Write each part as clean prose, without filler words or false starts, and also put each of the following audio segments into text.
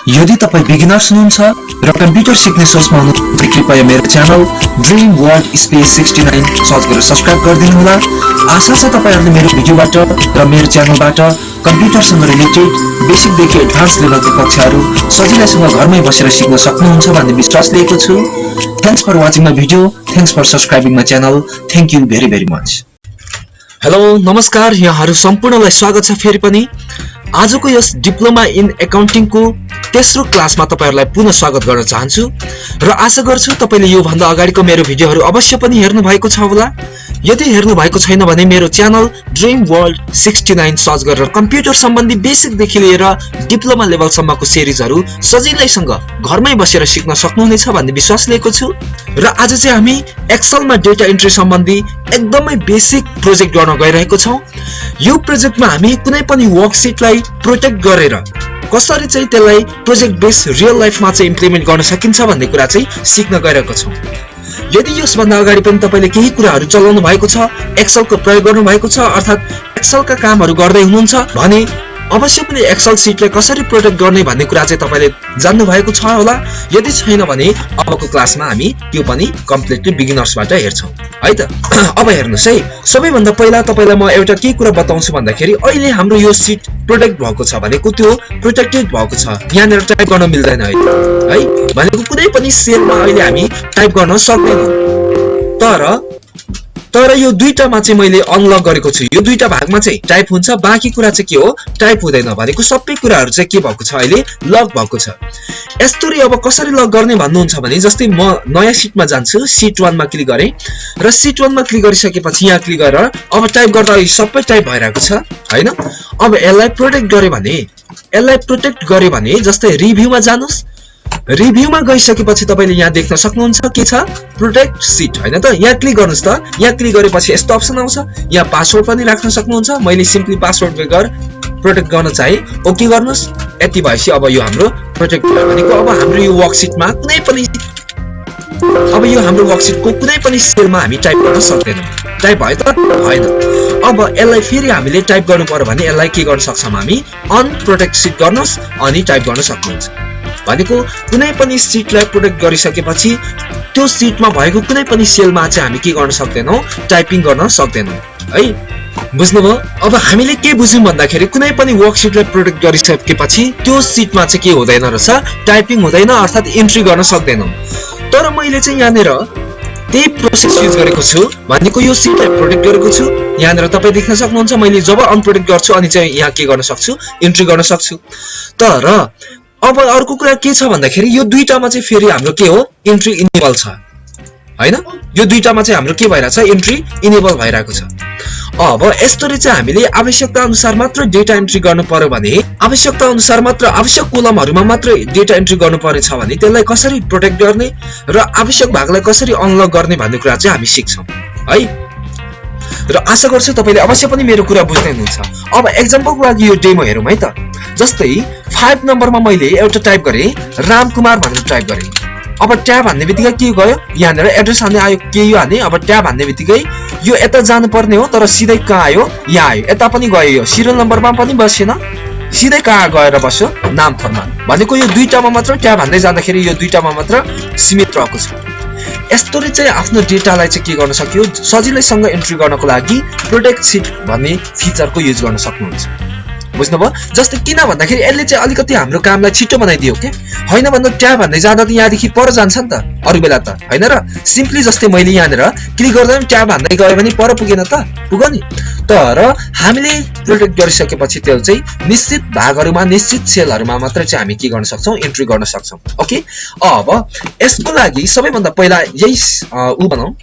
यदि तपाई बिगिनर्स हुनुहुन्छ र कम्प्युटर सिक्ने सोचमा हुनुहुन्छ भने कृपया मेरो channel dream world space 69 search गरेर सब्स्क्राइब गरिदिनु होला। आशा छ तपाईहरुले मेरो भिडियोबाट र मेरो च्यानलबाट कम्प्युटरसँग रिलेटेड बेसिकदेखि एडभान्स लेभलको कक्षाहरू सजिलैसँग घरमै बसेर सिक्न सक्नुहुन्छ भन्ने विश्वास लिएको छु। Thanks for watching my video, thanks for subscribing my channel. Thank you very very much. Hello नमस्कार, यहाँहरु सम्पूर्णलाई स्वागत छ फेरि पनि। आजको यस डिप्लोमा इन एकाउन्टिङ को तेस्रो क्लासमा तपाईहरुलाई पुनः स्वागत गर्न चाहन्छु र आशा गर्छु तपाईले यो भन्दा अगाडिको मेरो भिडियोहरु अवश्य पनि हेर्नु भएको छ होला। यदि हेर्नु भएको छैन भने मेरो च्यानल ड्रीम वर्ल्ड 69 सर्च गरेर कम्प्युटर सम्बन्धी बेसिक देखि लिएर डिप्लोमा लेभल सम्मको सिरिजहरु सजिलैसँग घरमै बसेर सिक्न सक्नुहुनेछ भन्ने विश्वास लिएको छु। र आज चाहिँ हामी एक्सेलमा डेटा एन्ट्री सम्बन्धी एकदमै बेसिक प्रोजेक्ट गर्न गइरहेको छौं। यो प्रोजेक्टमा हामी कुनै पनि वर्कशीटलाई प्रोटेक्ट गरेर कसरी चाहिँ त्यसलाई प्रोजेक्ट बेस रियल लाइफमा चाहिँ इम्प्लिमेन्ट गर्न सकिन्छ भन्ने कुरा चाहिँ सिक्न गइरहेको छौं। यदि यसभन्दा अगाडि पनि तपाईले केही कुराहरु चलाउनु भएको छ, एक्सेलको प्रयोग गर्नु भएको छ, अर्थात एक्सेलका कामहरु गर्दै हुनुहुन्छ भने अवश्य पनि एक्सेल सिटलाई कसरी प्रोटेक्ट गर्ने भन्ने कुरा चाहिँ तपाईले जान्नु भएको छ होला। यदि छैन भने अबको क्लासमा हामी त्यो पनि कम्प्लिटली बिगिनर्सबाट हेर्छौं है त। अब हेर्नुस् है, सबैभन्दा पहिला तपाईलाई म एउटा के कुरा बताउँछु भन्दाखेरि अहिले हाम्रो यो सिट प्रोटेक्ट भएको छ भनेको त्यो प्रोटेक्टेड भएको छ, यहाँनिर टाइप गर्न मिल्दैन है भनेको कुनै पनि सेलमा अहिले हामी टाइप गर्न सक्दैनौं। तर यो दुईटामा चाहिँ मैले अनलक गरेको छु। यो दुईटा भागमा चाहिँ टाइप हुन्छ, बाँकी कुरा चाहिँ के हो टाइप हुँदैन भनेको सबै कुराहरु चाहिँ के भएको छ अहिले लक भएको छ। यस्तोरी अब कसरी लक गर्ने भन्नुहुन्छ भने जस्तै म नयाँ सिटमा जान्छु, सिट 1 मा क्लिक गरे र सिट 1 मा क्लिक गरिसकेपछि यहाँ क्लिक गरेर अब टाइप गर्दा सबै टाइप भइरहेको छ हैन। अब यसलाई प्रोटेक्ट गरे भने जस्तै रिभ्यूमा जानुस्, रिभ्यूमा गइसकेपछि तपाईले यहाँ देख्न सक्नुहुन्छ के छ प्रोटेक्ट सिट हैन त। यहाँ क्लिक गर्नुस् त, यहाँ क्लिक गरेपछि यस्तो अप्सन आउँछ, यहाँ पासवर्ड पनि राख्न सक्नुहुन्छ। मैले सिम्पली पासवर्ड बेगर प्रोटेक्ट गर्न चाहे ओके गर्नुस्। यति भएपछि अब यो हाम्रो प्रोटेक्ट भयो भनेको अब हाम्रो यो वर्कशीटमा कुनै पनि सेलमा हामी टाइप गर्न सक्दैनौं। टाइप भयो त हैन। अब यसलाई फेरि हामीले टाइप गर्नु पर्यो भने यसलाई के गर्न सक्छौं हामी अनप्रोटेक्ट सिट गर्नुस् अनि टाइप गर्न सक्नुहुन्छ। भनेको कुनै पनि सिटलाई प्रोटेक्ट गरिसकेपछि त्यो सिटमा भएको कुनै पनि सेलमा चाहिँ हामी के गर्न सक्दैनौं टाइपिङ गर्न सक्दैनौं है। बुझ्नुभयो? अब हामीले के बुझ्यौं भन्दाखेरि कुनै पनि वर्कशीटलाई प्रोटेक्ट गरिसकेपछि त्यो सिटमा चाहिँ के हुँदैन रहेछ टाइपिङ हुँदैन, अर्थात एन्ट्री गर्न सक्दैनौं। तर मैले चाहिँ यहाँनिर त्यही प्रोसेस युज गरेको छु भनेको यो सिटलाई प्रोटेक्ट गरेको छु। यहाँनिर तपाई देख्न सक्नुहुन्छ मैले जब अनप्रोटेक्ट गर्छु अनि चाहिँ यहाँ के गर्न सक्छु एन्ट्री गर्न सक्छु। तर अब अर्को कुरा के छ भन्दाखेरि यो दुईटामा चाहिँ फेरि हाम्रो के हो एन्ट्री इनेबल छ हैन। यो दुईटामा चाहिँ हाम्रो के भइराछ एन्ट्री इनेबल भइराको छ। अब यस्तोरी चाहिँ हामीले आवश्यकता अनुसार मात्र डेटा एन्ट्री गर्नु पर्यो भने आवश्यकता अनुसार मात्र आवश्यक कोलमहरुमा मात्र डेटा एन्ट्री गर्नु पर्छ भने त्यसलाई कसरी प्रोटेक्ट गर्ने र आवश्यक भागलाई कसरी अनलक गर्ने भन्ने कुरा चाहिँ हामी सिक्छौं है। र आशा गर्छु तपाईले अवश्य पनि मेरो कुरा बुझ्दै हुनुहुन्छ। अब एक्जाम्पलको लागि यो डेमो हेरौं है त। जस्तै 5 नम्बरमा मैले एउटा टाइप गरे रामकुमार भनेर टाइप गरे। अब ट्याब हान्ने बित्तिकै के गयो यहाँनिर एड्रेस हान्ने आयो के यो हान्ने। अब ट्याब हान्ने बित्तिकै यो यता जानु पर्ने हो तर सिधै कहाँ आयो यहाँ आयो, यता पनि गयो, यो सिरियल नम्बरमा पनि बसेन, सिधै कहाँ गएर बस्यो नाम थरमा। भनेको यो दुईटामा मात्र ट्याब हान्दै जाँदाखेरि यो दुईटामा मात्र सीमित रहेको छ। यस्तोरी चाहिँ आफ्नो डेटालाई चाहिँ के गर्न सकियो सजिलैसँग एन्ट्री गर्नको लागि प्रोटेक्ट सिट भन्ने फिचरको युज गर्न सक्नुहुन्छ। बुझ्नुभयो? जस्तै किन भन्दाखेरि यसले चाहिँ अलिकति हाम्रो कामलाई छिटो बनाइदियो के हैन भन्दा ट्याब भन्दै जाँदा त यहाँदेखि पर जान्छ नि त अरु बेला त हैन। र सिम्पली जस्तै मैले यहाँनिर क्लिक गर्दा पनि ट्याब हान्दै गयो भने पर पुगेन त पुग्यो नि। तर हामीले प्रोटेक्ट गरिसकेपछि त्यो चाहिँ निश्चित भागहरुमा निश्चित सेलहरुमा मात्र चाहिँ हामी के गर्न सक्छौं एन्ट्री गर्न सक्छौं। ओके, अब यसको लागि सबैभन्दा पहिला यही बनाऊ।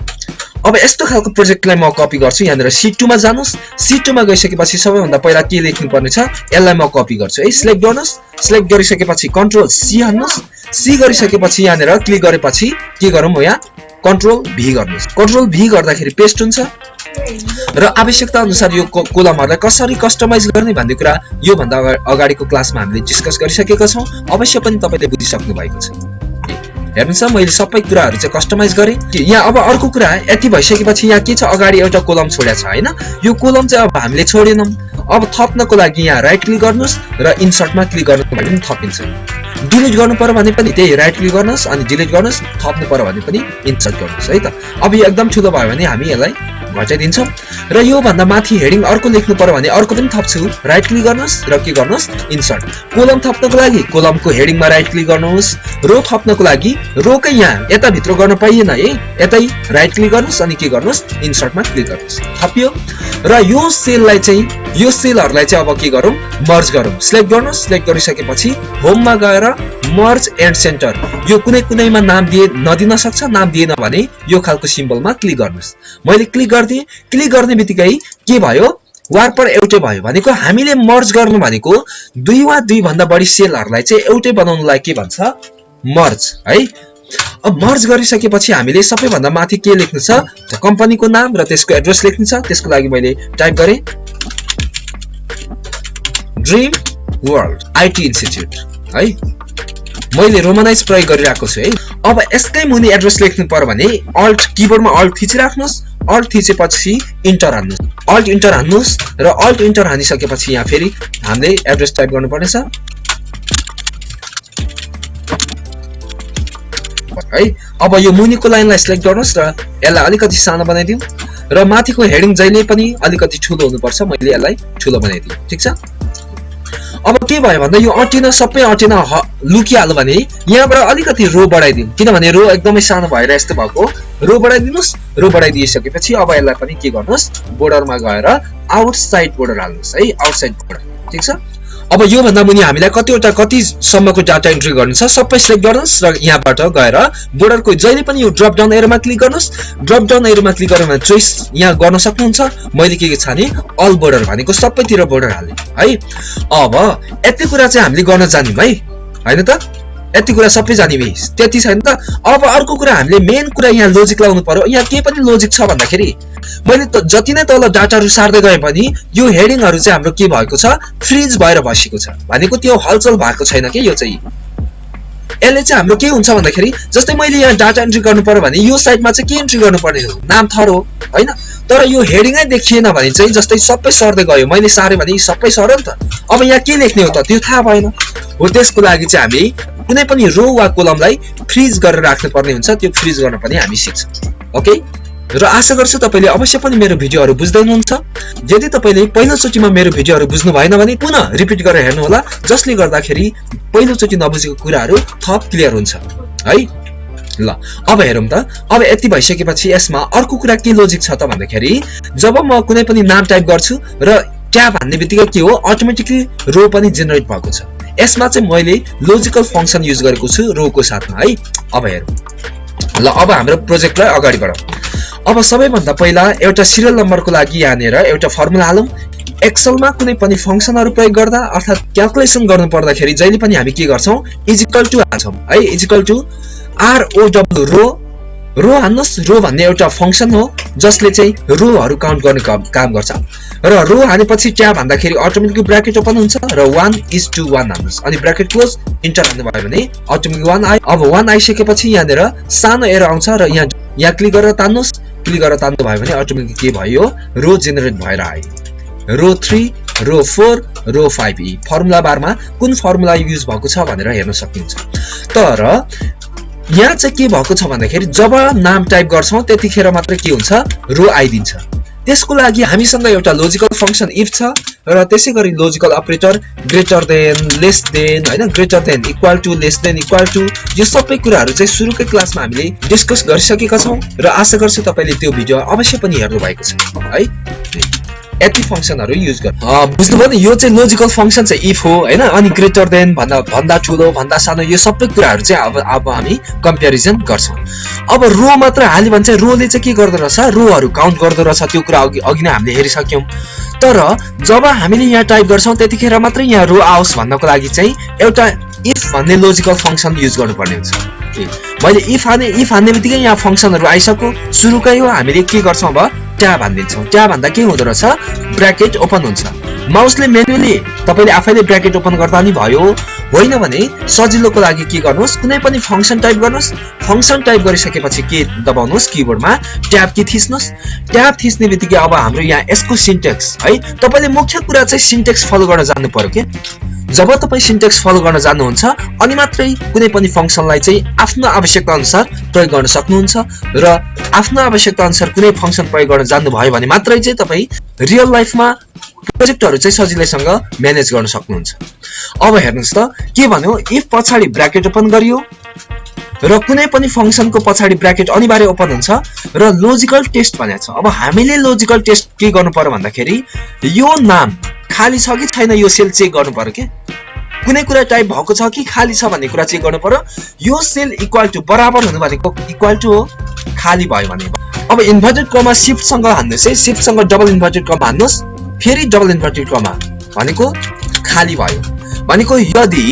अब यस्तो खालको प्रोजेक्टलाई म कपी गर्छु। यहाँनिर सिट 2 मा जानुस्, सिट 2 मा गइसकेपछि सबैभन्दा पहिला के लेख्नु पर्ने छ यसलाई म कपी गर्छु है। सिलेक्ट गर्नुस्, सिलेक्ट गरिसकेपछि कन्ट्रोल सी हान्नुस्, सी गरिसकेपछि यहाँनिर क्लिक गरेपछि के गरौँ यहाँ कन्ट्रोल भी गर्नुस्। कन्ट्रोल भी गर्दाखेरि पेस्ट हुन्छ र आवश्यकता अनुसार यो कोलमहरुलाई कसरी कस्टमाइज गर्ने भन्ने कुरा यो भन्दा अगाडिको क्लासमा हामीले डिस्कस गरिसकेका छौं। अवश्य पनि तपाईले बुझिसक्नु भएको छ। हेर्नुस् मैले सबै कुराहरु चाहिँ कस्टमाइज गरे। यहाँ अब अर्को कुरा यति भइसकेपछि यहाँ के छ अगाडि एउटा कोलम छोडेको छ हैन। यो कोलम चाहिँ अब हामीले छोडेनौं। अब थप्नको लागि यहाँ राइट क्लिक गर्नुस् र इन्सर्टमा क्लिक गर्नु भने थपिन्छ। डिलिट गर्नु पर्यो भने पनि त्यही राइट क्लिक गर्नुस् अनि डिलिट गर्नुस्, थप्नु पर्यो भने पनि इन्सर्ट गर्नुस् है त। अब यो एकदम ठुलो भयो भने हामी यसलाई घटाइदिन्छौँ र यो भन्दा माथि हेडिङ अर्को लेख्नु पर्यो भने अर्को पनि थप्छु, राइट क्लिक गर्नुस् र के गर्नुस् इन्सर्ट। कोलम थप्नको लागि कोलमको हेडिङमा राइट क्लिक गर्नुस्, रो थप्नको लागि रोकै यहाँ यता भित्र गर्न पाइएन है, यतै राइट क्लिक गर्नुस् अनि के गर्नुस् इन्सर्टमा क्लिक गर्नुस्, थपियो। र यो सेललाई चाहिँ यो सेलहरुलाई चाहिँ अब के गरौँ मर्ज गरौँ, सिलेक्ट गर्नुस्, सिलेक्ट गरिसकेपछि होममा गएर मर्ज एन्ड सेन्टर यो कुनै कुनैमा नाम दिए नदिन सक्छ, नाम दिएन भने यो खालको सिम्बलमा क्लिक गर्नुस्। मैले क्लिक गर्दिए, क्लिक गर्ने बित्तिकै के भयो वारपर एउटै भयो, भनेको हामीले मर्ज गर्नु भनेको दुई वा दुई भन्दा बढी सेलहरुलाई चाहिँ एउटै बनाउनलाई के भन्छ मर्ज है। अब मर्ज गरिसकेपछि हामीले सबैभन्दा माथि के लेख्नु छ कम्पनीको नाम र त्यसको एड्रेस लेख्नु छ। त्यसको लागि मैले टाइप गरे ड्रीम वर्ल्ड आईटी इन्स्टिट्युट है, मैले रोमनाइज प्रयोग गरिरहेको छु है। अब यसकै मुनि एड्रेस लेख्नु पर्यो भने अल्ट किबोर्डमा अल्ट थिचिराख्नुस्, अल्ट थिचेपछि इन्टर हान्नुस्, अल्ट इन्टर हान्नुस् र अल्ट इन्टर हानिसकेपछि यहाँ फेरि हामीले एड्रेस टाइप गर्नुपर्नेछ है। अब यो मुनिको लाइनलाई सिलेक्ट गर्नुस् र यसलाई अलिकति सानो बनाइदिउँ र माथिको हेडिङ जहिले पनि अलिकति ठुलो हुनुपर्छ, मैले यसलाई ठुलो बनाइदिएँ ठीक छ। अब के भयो भन्दा यो अटिन सबै अटिन लुकिहाल्यो भने यहाँबाट अलिकति रो बढाइदिउँ, किनभने रो एकदमै सानो भएर यस्तो भएको, रो बढाइदिनुस्। रो बढाइदिइसकेपछि अब यसलाई पनि के गर्नुस् बोर्डरमा गएर आउटसाइड बोर्डर हाल्नुस् है, आउटसाइड बोर्डर ठीक छ। अब यो भन्दा मुनि हामीलाई कति सम्मको डाटा एन्ट्री गर्नु छ सबै सिलेक्ट गर्नुस् र यहाँबाट गएर बोर्डरको जहिले पनि यो ड्रप डाउन एरोमा क्लिक गर्नुस्। ड्रप डाउन एरोमा क्लिक गरेर चोइस यहाँ गर्न सक्नुहुन्छ। मैले के छाने अल बोर्डर भनेको सबैतिर बोर्डर हाले है। अब यति कुरा चाहिँ हामीले गर्न जान्यौं है, हैन त? यति कुरा सबै जानिबे त्यति छैन त। अब अर्को कुरा हामीले मेन कुरा यहाँ लोजिक लाउनु पर्यो। यहाँ के पनि लोजिक छ भन्दाखेरि मैले त जति नै तल डाटाहरु सार्दै गए पनि यो हेडिङहरु चाहिँ हाम्रो के भएको छ फ्रीज भएर बसेको छ, भनेको त्यो हलचल भएको छैन के। यो चाहिँ यसले चाहिँ हाम्रो के हुन्छ भन्दाखेरि जस्तै मैले यहाँ डाटा एन्ट्री गर्नु पर्यो भने यो साइडमा चाहिँ के एन्ट्री गर्नुपर्ने हो नाम थर हो हैन, तर यो हेडिङै देखिएन भने चाहिँ जस्तै सबै सर्दै गयो, मैले सारे भने सबै सर्यो नि त। अब यहाँ के लेख्ने हो त त्यो थाहा भएन हो। त्यसको लागि चाहिँ हामी कुनै पनि रो वा कोलमलाई फ्रीज गरेर राख्नु पर्ने हुन्छ, त्यो फ्रीज गर्न पनि हामी सिक्छौं। ओके, र आशा गर्छु तपाईले अवश्य पनि मेरो भिडियोहरु बुझ्दै हुनुहुन्छ। यदि तपाईले पहिलो चोटीमा मेरो भिडियोहरु बुझ्नु भएन भने पुनः रिपिट गरेर हेर्नु होला, जसले गर्दाखेरि पहिलो चोटी नबुझेको कुराहरु थप क्लियर हुन्छ है। ल अब हेरौं त। अब यति भइसकेपछि यसमा अर्को कुरा के लोजिक छ त भन्दाखेरि जब म कुनै पनि नाम टाइप गर्छु र ट्याब हान्ने बित्तिकै के हो अटोमेटिकली रो पनि जेनेरेट भएको छ। यसमा चाहिँ मैले लोजिकल फंक्सन युज गरेको छु रो को साथमा है। अब हेरौं ल। अब हाम्रो प्रोजेक्टलाई अगाडि बढाउँ। अब सबैभन्दा पहिला एउटा सिरियल नम्बरको लागि यहाँनेर एउटा फर्मुला हालौं। एक्सेलमा कुनै पनि फंक्सनहरु प्रयोग गर्दा अर्थात क्याल्कुलेसन गर्नु पर्दाखेरि जहिले पनि हामी के गर्छौं इक्वल टु हाल्छौं है। इक्वल टु ROW रो। रो हान्नुस्। रो भन्ने एउटा फंक्सन हो जसले चाहिँ रोहरु काउन्ट गर्ने काम गर्छ र रो हानेपछि ट्याब भन्दाखेरि अटोमेटिकली ब्र्याकेट ओपन हुन्छ र 1:1 हान्नुस् अनि ब्र्याकेट क्लोज इन्टर हान्नु भयो भने अटोमेटिकली 1 आयो। अब 1 आइसकेपछि यहाँनेर सानो एरो आउँछ र यहाँ क्लिक गरेर तान्नुस्। क्लिक गरेर तान्नु भयो भने अटोमेटिकली के भयो रो जेनेरेट भएर आयो। रो 3 रो 4 रो 5 यी फर्मुला बारमा कुन फर्मुला युज भएको छ भनेर हेर्न सक्नुहुन्छ। तर यहाँ चाहिँ के भएको छ भन्दाखेरि जब नाम टाइप गर्छौं त्यतिखेर मात्र के हुन्छ रो आइदिन्छ। त्यसको लागि हामीसँग एउटा लोजिकल फंक्सन इफ छ र त्यसैगरी logical operator greater than less than हैन, greater than equal to less than equal to, यो सबै कुराहरु चाहिँ सुरुकै क्लासमा हामीले डिस्कस गरिसकेका छौं र आशा गर्छु तपाईले त्यो भिडियो अवश्य पनि हेर्नु भएको छ है। यति फंक्सनहरु युज गर बुझ्नुभयो नि। यो चाहिँ लोजिकल फंक्सन चाहिँ इफ हो हैन, अनि ग्रेटर देन भन्दा ठुलो भन्दा सानो यो सबै कुराहरु चाहिँ अब हामी कम्प्यारिजन गर्छौं। अब रो मात्र हाल्यो भने चाहिँ रोले चाहिँ के गर्दो रहेछ रोहरु काउन्ट गर्दो रहेछ, त्यो कुरा अघि नै हामीले हेरिसक्यौं। तर जब हामीले यहाँ टाइप गर्छौं त्यतिखेर मात्र यहाँ रो आओस् भन्नको लागि चाहिँ एउटा इफ भन्ने लोजिकल फंक्सन युज गर्नुपर्ने हुन्छ। मैले इफ हान्ने बित्तिकै यहाँ फंक्सनहरु आइसक्यो सुरुकै हो। हामीले के गर्छौं अब ट्याब हान्दिन्छौं। ट्याब हान्दा के हुँदो रहेछ ब्र्याकेट ओपन हुन्छ। माउसले म्यानुअली तपाईले आफैले ब्र्याकेट ओपन गर्दा नि भयो, होइन भने सजिलोको लागि के गर्नुस् कुनै पनि फंक्सन टाइप गर्नुस्। फंक्सन टाइप गरिसकेपछि के दबाउनुस् किबोर्डमा ट्याब की थिच्नुस्। ट्याब थिच्ने बित्तिकै अब हाम्रो यहाँ यसको सिन्टेक्स है, तपाईले मुख्य कुरा चाहिँ सिन्टेक्स फलो गर्न जान्नु पर्यो के। जब तपाई सिन्टेक्स फलो गर्न जान्नुहुन्छ अनि मात्रै कुनै पनि फंक्सनलाई चाहिँ आफ्नो आवश्यकता अनुसार प्रयोग गर्न सक्नुहुन्छ र आफ्नो आवश्यकता अनुसार कुनै फंक्सन प्रयोग गर्न जान्नुभयो भने मात्रै चाहिँ तपाई रियल लाइफमा प्रोजेक्टहरु चाहिँ सजिलैसँग म्यानेज गर्न सक्नुहुन्छ। अब हेर्नुस् त के भन्यो इफ पछाडी ब्र्याकेट ओपन गरियो र कुनै पनि फंक्सनको पछाडी ब्र्याकेट अनिवार्य ओपन हुन्छ र लोजिकल टेस्ट भनेको छ। अब हामीले लोजिकल टेस्ट के गर्नु पर्यो भन्दाखेरि यो नाम खाली छ कि छैन यो सेल चेक गर्नु पर्यो के कुनै कुरा टाइप भएको छ कि खाली छ भन्ने कुरा चेक गर्नु पर्यो। यो सेल इक्वल टु बराबर हुनु भनेको इक्वल टु हो खाली भयो भने। अब इन्भर्टेड कमा शिफ्ट सँग हान्नुस् है शिफ्ट सँग डबल इन्भर्टेड कमा हान्नुस् फेरि डबल इन्भर्टेड कमा भनेको खाली भयो भनेको यदि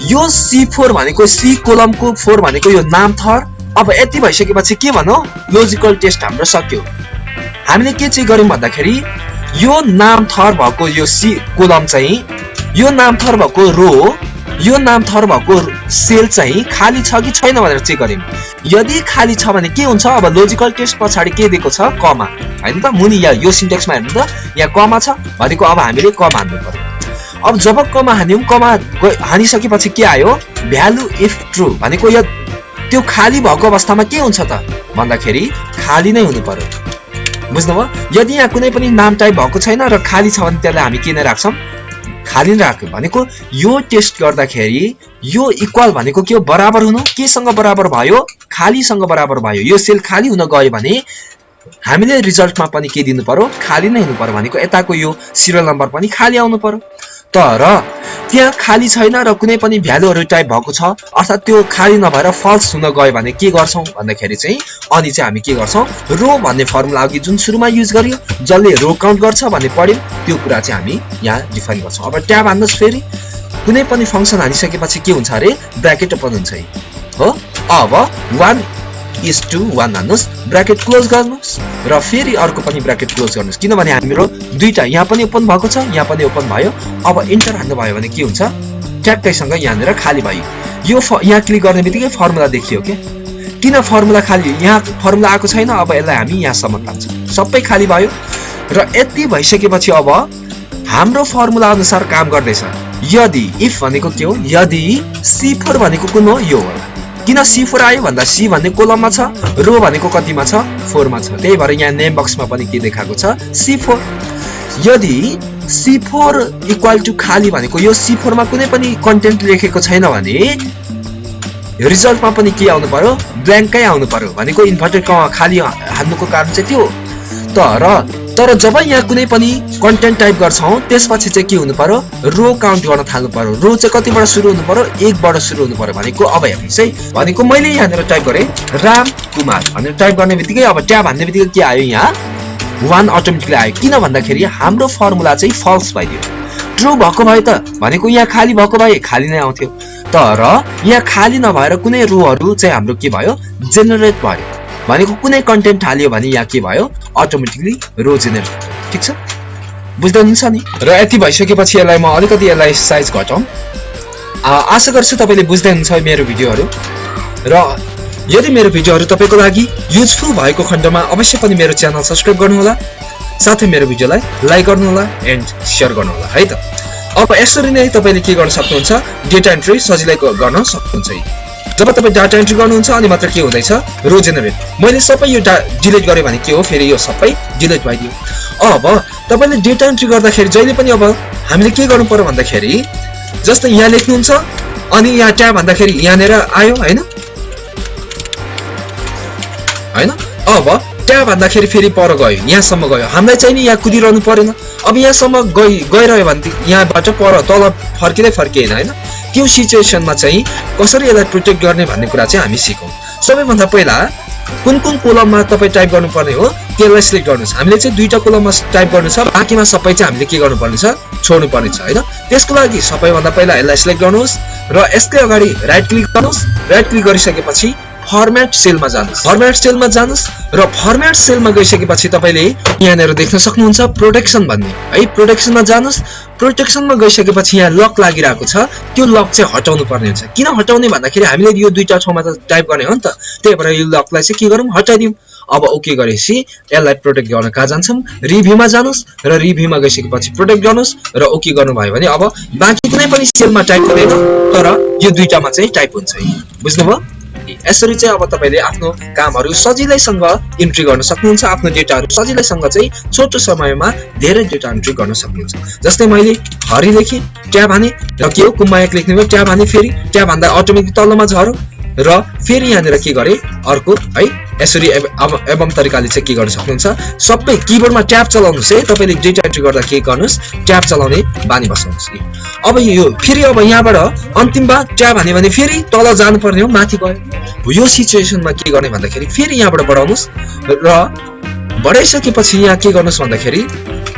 यो C4 भनेको C कोलमको 4 भनेको यो नाम थर। अब यति भइसकेपछि के भन्नु लोजिकल टेस्ट हाम्रो सक्यो। हामीले के चाहिँ गर्यौं भन्दाखेरि यो नाम थर भएको यो C कोलम चाहिँ यो नाम थर भएको रो यो नाम थर भएको सेल चाहिँ खाली छ कि छैन भनेर चेक गर्यौं। यदि खाली छ भने के हुन्छ अब लोजिकल टेस्ट पछाडी के दिएको छ कमा हैन त मुनि यहाँ यो सिन्टेक्समा हेर्नु त यहाँ कमा छ भनेको अब हामीले कमा हान्नु पर्यो। अब जब कमा हान्यौं कमा हानिसकेपछि के आयो भ्यालु इफ ट्रु भनेको यो त्यो खाली भएको अवस्थामा के हुन्छ त भन्दाखेरि खाली नै हुनु पर्यो। बुझ्नुभयो यदि यहाँ कुनै पनि नाम टाइप भएको छैन र खाली छ भने त्यसलाई हामी के नै राख्छौं खाली नै राख्यौं भनेको यो टेस्ट गर्दाखेरि यो इक्वल भनेको के हो बराबर हुनु केसँग बराबर भयो खालीसँग बराबर भयो। यो सेल खाली हुन गयो भने हामीले रिजल्टमा पनि के दिनु पर्यो खाली नै हुनु पर्यो भनेको यताको यो सिरियल नम्बर पनि खाली आउनु पर्यो। तर त्यहाँ खाली छैन र कुनै पनि भ्यालुहरु टाइप भएको छ अर्थात त्यो खाली नभएर फल्स हुन गयो भने के गर्छौं भन्दाखेरि चाहिँ अनि चाहिँ हामी के गर्छौं रो भन्ने फर्मुला अघि जुन सुरुमा युज गरियो जसले रो काउन्ट गर्छ भन्ने पढ्यौं त्यो कुरा चाहिँ हामी यहाँ डिफाइन गर्छौं। अब ट्याब हान्नुस् फेरि कुनै पनि फंक्सन हानिसकेपछि के हुन्छ अरे ब्र्याकेट ओपन हुन्छ है हो। अब 1:1 हान्नुस् ब्र्याकेट क्लोज गर्नुस् र फेरि अर्को पनि ब्र्याकेट क्लोज गर्नुस् किनभने हाम्रो दुईटा यहाँ पनि ओपन भएको छ यहाँ पनि ओपन भयो। अब इन्टर हान्नु भयो भने के हुन्छ ट्याक्कैसँग यहाँनिर खाली भयो। यो यहाँ क्लिक गर्ने बित्तिकै फर्मुला देखियो के किन फर्मुला खाली यहाँ फर्मुला आएको छैन अब यसलाई हामी यहाँसम्म तान्छौं सबै खाली भयो र यति भइसकेपछि अब हाम्रो फर्मुला अनुसार काम गर्दैछ। यदि इफ भनेको के हो यदि C4 भनेको कुन हो यो हो किन C4 आयो भन्दा C भन्ने कोलममा छ रो भनेको कतिमा छ 4 मा छ त्यही भएर यहाँ नेम बक्समा पनि के देखाएको छ C4। यदि C4 इक्वल टु खाली भनेको यो C4 मा कुनै पनि कन्टेन्ट लेखेको छैन भने रिजल्टमा पनि के आउनु पर्यो ब्ल्याङ्कै आउनु पर्यो भनेको इन्भर्टेड कमा खाली हान्नुको कारण चाहिँ त्यो। तर जब यहाँ कुनै पनि कन्टेन्ट टाइप गर्छौं त्यसपछि चाहिँ के हुनु पर्यो रो काउन्ट गर्न थाल्नु पर्यो। रो चाहिँ कतिबाट सुरु हुनु पर्यो 1 बाट सुरु हुनु पर्यो भनेको अब हेर्नुस् है भनेको मैले यहाँनिर टाइप गरे राम कुमार भनेर टाइप गर्ने बित्तिकै अब ट्याब हान्ने बित्तिकै के आयो यहाँ 1 अटोमेटिकली आयो किन भन्दाखेरि हाम्रो फर्मुला चाहिँ फल्स भइदियो। ट्रु भएको भए त भनेको यहाँ खाली भएको भए खाली नै आउँथ्यो तर यहाँ खाली नभएर कुनै रोहरु चाहिँ हाम्रो के भयो जेनेरेट भयो भनेको कुनै कन्टेन्ट हाल्यो भने यहाँ के भयो अटोमेटिकली रो जेनेरेट भयो। ठीक छ बुझ्दै हुनुहुन्छ नि र यति भइसकेपछि यसलाई म अलिकति यसलाई साइज घटाउँ। आशा गर्छु तपाईले बुझ्दै हुनुहुन्छ मेरो भिडियोहरु र यदि मेरो भिडियोहरु तपाईको लागि युजफुल भएको खण्डमा अवश्य पनि मेरो च्यानल सब्स्क्राइब गर्नु होला साथै मेरो भिडियोलाई लाइक गर्नु होला एन्ड शेयर गर्नु होला है त। अब यसरी नै तपाईले के गर्न सक्नुहुन्छ डेटा एन्ट्री सजिलै गर्न सक्नुहुन्छ। जब तपाई डाटा एन्ट्री गर्नुहुन्छ अनि मात्र के हुँदैछ रो जेनेरेट मैले सबै यो डिलिट गरे भने के हो फेरि यो सबै डिलिट भइदियो। अब तपाईले डेटा एन्ट्री गर्दाखेरि जहिले पनि अब हामीले के गर्नु पर्यो भन्दाखेरि जस्तै यहाँ लेख्नुहुन्छ अनि यहाँ ट्याब भन्दाखेरि यहाँनेर आयो हैन अब ट्याब भन्दाखेरि फेरि पर गयो यहाँसम्म गयो हामीलाई चाहिँ नि यहाँ कुदिरहनु परेन। अब यहाँसम्म गइरह्यो भने यहाँबाट पर तल फर्किएन हैन त्यो सिचुएसनमा चाहिँ कसरी यसलाई प्रोटेक्ट गर्ने भन्ने कुरा चाहिँ हामी सिकौं। सबैभन्दा पहिला कुन कोलममा तपाई टाइप गर्नुपर्ने हो त्यसलाई सिलेक्ट गर्नुस्। हामीले चाहिँ दुईटा कोलममा टाइप गर्नु छ बाँकीमा सबै चाहिँ हामीले के गर्नुपर्ने छ छोड्नु पर्ने छ हैन। त्यसको लागि सबैभन्दा पहिला यसलाई सिलेक्ट गर्नुस् र यसकै अगाडि राइट क्लिक गर्नुस्। राइट क्लिक गरिसकेपछि फर्मेट सेलमा जानुस् र फर्मेट सेलमा गइसकेपछि तपाईले यहाँनेर देख्न सक्नुहुन्छ प्रोटेक्सन भन्ने है प्रोटेक्सनमा जानुस्। प्रोटेक्सनमा गइसकेपछि यहाँ लक लागिरहेको छ त्यो लक चाहिँ हटाउनु पर्ने हुन्छ। किन हटाउने भन्दाखेरि हामीले यो दुईटा ठाउँमा त टाइप गर्ने हो नि त त्यही भएर यो लकलाई चाहिँ के गरौँ हटाइदिउँ। अब ओके गरेपछि यसलाई प्रोटेक्ट गर्न कहाँ जान्छौँ रिभ्यूमा जानुस् र रिभ्यूमा गइसकेपछि प्रोटेक्ट गर्नुस् र ओके गर्नुभयो भने अब बाँकी कुनै पनि सेलमा टाइप हुँदैन तर यो दुईटामा चाहिँ टाइप हुन्छ बुझ्नुभयो यसरी चाहिँ अब तपाईले आफ्नो कामहरु सजिलैसँग इन्ट्री गर्न सक्नुहुन्छ आफ्नो डेटाहरु सजिलैसँग चाहिँ छोटो समयमा धेरै डेटा इन्ट्री गर्न सक्नुहुन्छ जस्तै मैले हरि लेखे ट्याब हाने र के हो कुमायक लेख्ने भयो ट्याब हाने फेरि ट्याब हान्दा अटोमेटिक तल्लोमा झर्यो र फेरि यहाँनिर के गरे अर्को है यसरी एवं तरिकाले चाहिँ के गर्न सक्नुहुन्छ सबै किबोर्डमा ट्याब चलाउनुस् है तपाईले डेटा एन्ट्री गर्दा के गर्नुस् ट्याब चलाउने बानी बसाउनुस् अब यो फेरि अब यहाँबाट अन्तिममा ट्याब हाने भने फेरि तल जानु पर्ने हो माथि गयो यो सिचुएसनमा के गर्ने भन्दाखेरि फेरि यहाँबाट बढाउनुस् र बढाइसकेपछि यहाँ के गर्नुस् भन्दाखेरि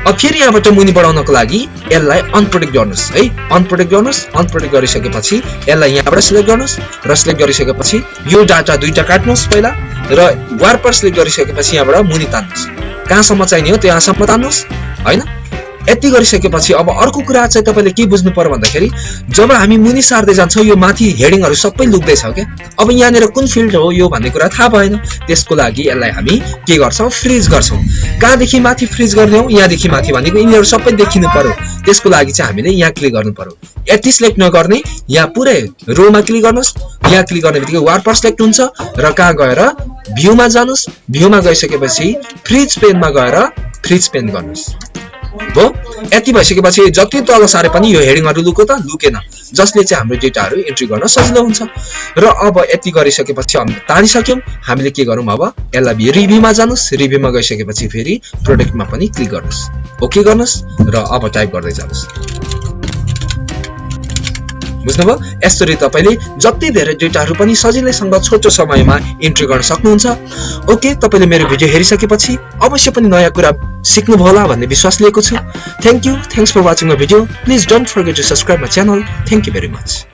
अब फेरि यहाँबाट मुनि बढाउनको लागि यसलाई अनप्रोटेक्ट गर्नुस् है अनप्रोटेक्ट गरिसकेपछि यसलाई यहाँबाट सिलेक्ट गर्नुस् र सिलेक्ट गरिसकेपछि यो डाटा दुईटा काट्नुस् पहिला र वार्पर सिलेक्ट गरिसकेपछि यहाँबाट मुनि तान्नुस् कहाँसम्म चाहिने हो त्यहाँसम्म तान्नुस् हैन यति गरिसकेपछि अब अर्को कुरा चाहिँ तपाईले के बुझ्नु पर्यो भन्दाखेरि जब हामी मुनि सार्दै जान्छौं यो माथि हेडिङहरु सबै लुक्दै छ के अब यहाँनेर कुन फिल्ड हो यो भन्ने कुरा थाहा भएन त्यसको लागि यसलाई हामी के गर्छौं फ्रीज गर्छौं कहाँदेखि माथि फ्रीज गर्ने हो यहाँदेखि माथि भनेको यिनीहरु सबै देखिनु पर्यो त्यसको लागि चाहिँ हामीले यहाँ क्लिक गर्नु पर्यो यति सिलेक्ट नगर्ने यहाँ पुरै रोमा क्लिक गर्नुस् यहाँ क्लिक गर्ने बित्तिकै वार्पर सिलेक्ट हुन्छ र कहाँ गएर भ्यूमा जानुस् भ्यूमा गइसकेपछि फ्रीज पेनमा गएर फ्रीज पेन गर्नुस् हो यति भइसकेपछि जति तल सारे पनि यो हेडिङहरु लुक्यो त लुकेन जसले चाहिँ हाम्रो डेटाहरु इन्ट्री गर्न सजिलो हुन्छ र अब यति गरिसकेपछि हामी तानिसक्यौं हामीले के गरौँ अब यसलाई रिभ्यूमा जानुस् रिभ्यूमा गइसकेपछि फेरि प्रोडक्टमा पनि क्लिक गर्नुस् ओके गर्नुस् र अब टाइप गर्दै जानुस् बुझ्नुभयो यसरी तपाईले जति धेरै डेटाहरु पनि सजिलैसँग छोटो समयमा इन्ट्री गर्न सक्नुहुन्छ ओके तपाईले मेरो भिडियो हेरिसकेपछि अवश्य पनि नयाँ कुरा सिक्नु भयो होला भन्ने विश्वास लिएको छु thank you thanks for watching my video please don't forget to subscribe my channel thank you very much